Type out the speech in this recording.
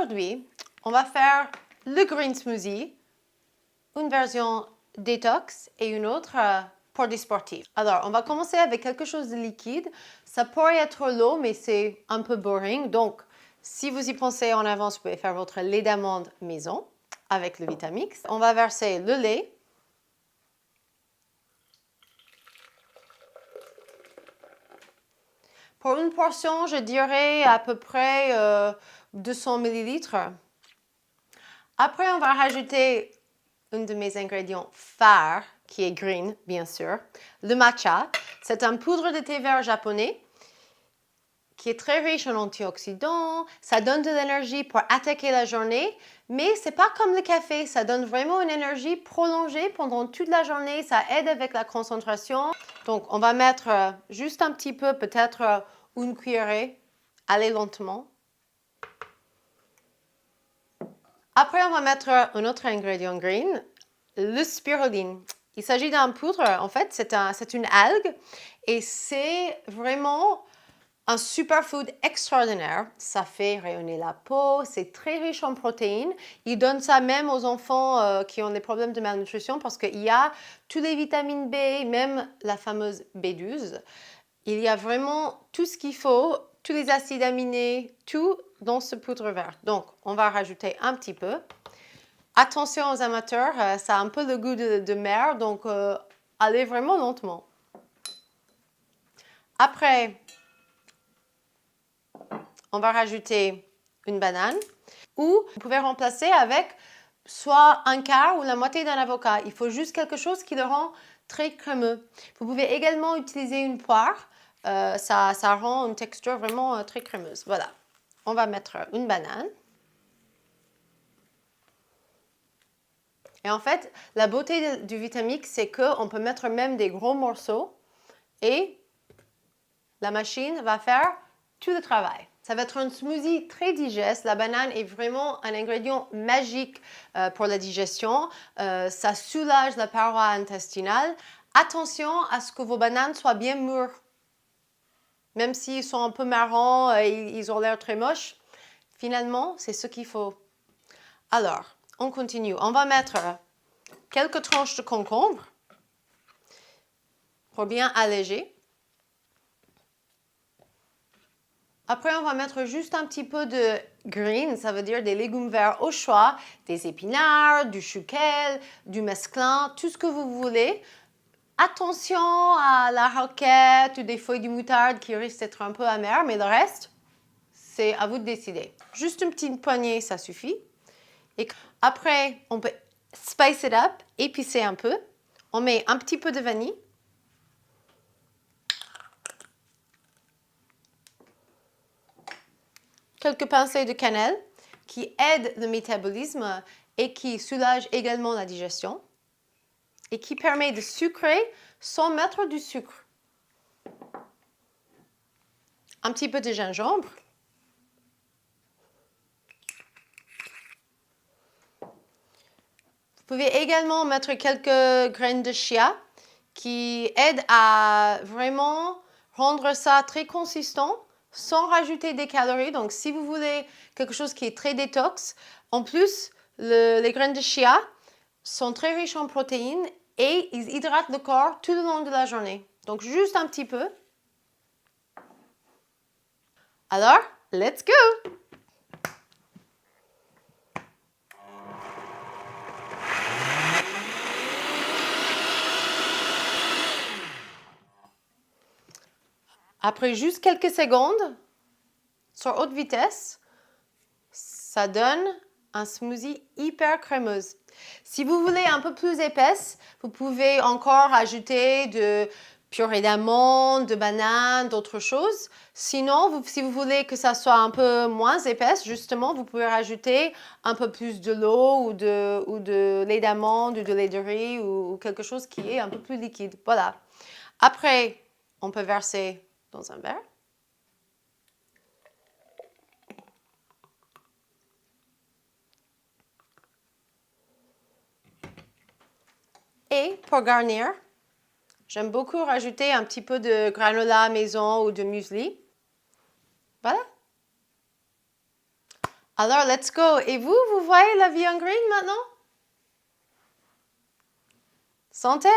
aujourd'hui, on va faire le green smoothie, une version détox et une autre pour des sportifs. Alors, on va commencer avec quelque chose de liquide. Ça pourrait être l'eau, mais c'est un peu boring. Donc, si vous y pensez en avance, vous pouvez faire votre lait d'amande maison avec le Vitamix. On va verser le lait. Pour une portion, je dirais à peu près 200 ml. Après, on va rajouter un de mes ingrédients phares, qui est green, bien sûr, le matcha. C'est un poudre de thé vert japonais qui est très riche en antioxydants. Ça donne de l'énergie pour attaquer la journée, mais c'est pas comme le café. Ça donne vraiment une énergie prolongée pendant toute la journée. Ça aide avec la concentration. Donc, on va mettre juste un petit peu, peut-être une cuillerée. Allez lentement. Après, on va mettre un autre ingrédient green, le spiruline. Il s'agit d'un poudre, en fait, c'est une algue et c'est vraiment un superfood extraordinaire. Ça fait rayonner la peau, c'est très riche en protéines. Il donne ça même aux enfants qui ont des problèmes de malnutrition parce qu'il y a tous les vitamines B, même la fameuse B12. Il y a vraiment tout ce qu'il faut, tous les acides aminés, tout dans ce poudre verte. Donc, on va rajouter un petit peu. Attention aux amateurs, ça a un peu le goût de mer, donc allez vraiment lentement. Après, on va rajouter une banane ou vous pouvez remplacer avec soit un quart ou la moitié d'un avocat. Il faut juste quelque chose qui le rend très crémeux. Vous pouvez également utiliser une poire. Ça rend une texture vraiment très crémeuse. Voilà. On va mettre une banane. Et en fait, la beauté du Vitamix, c'est qu'on peut mettre même des gros morceaux et la machine va faire tout le travail. Ça va être un smoothie très digeste. La banane est vraiment un ingrédient magique pour la digestion. Ça soulage la paroi intestinale. Attention à ce que vos bananes soient bien mûres. Même s'ils sont un peu marrons, ils ont l'air très moches. Finalement, c'est ce qu'il faut. Alors, on continue. On va mettre quelques tranches de concombre pour bien alléger. Après, on va mettre juste un petit peu de green, ça veut dire des légumes verts au choix, des épinards, du chouquel, du mesclun, tout ce que vous voulez. Attention à la roquette ou des feuilles de moutarde qui risquent d'être un peu amères, mais le reste, c'est à vous de décider. Juste une petite poignée, ça suffit. Et après, on peut spice it up, épicer un peu. On met un petit peu de vanille. Quelques pincées de cannelle qui aident le métabolisme et qui soulagent également la digestion et qui permet de sucrer sans mettre du sucre. Un petit peu de gingembre. Vous pouvez également mettre quelques graines de chia qui aident à vraiment rendre ça très consistant sans rajouter des calories. Donc, si vous voulez quelque chose qui est très détox, en plus, les graines de chia sont très riches en protéines et ils hydratent le corps tout le long de la journée. Donc, juste un petit peu. Alors, let's go! Après juste quelques secondes, sur haute vitesse, ça donne un smoothie hyper crémeuse. Si vous voulez un peu plus épaisse, vous pouvez encore ajouter de purée d'amandes, de bananes, d'autres choses. Sinon, si vous voulez que ça soit un peu moins épaisse, justement, vous pouvez rajouter un peu plus de l'eau ou de lait d'amande ou de lait de riz ou quelque chose qui est un peu plus liquide. Voilà. Après, on peut verser dans un verre. Et pour garnir, j'aime beaucoup rajouter un petit peu de granola maison ou de muesli. Voilà. Alors, let's go. Et vous, vous voyez la vie en green maintenant? Santé!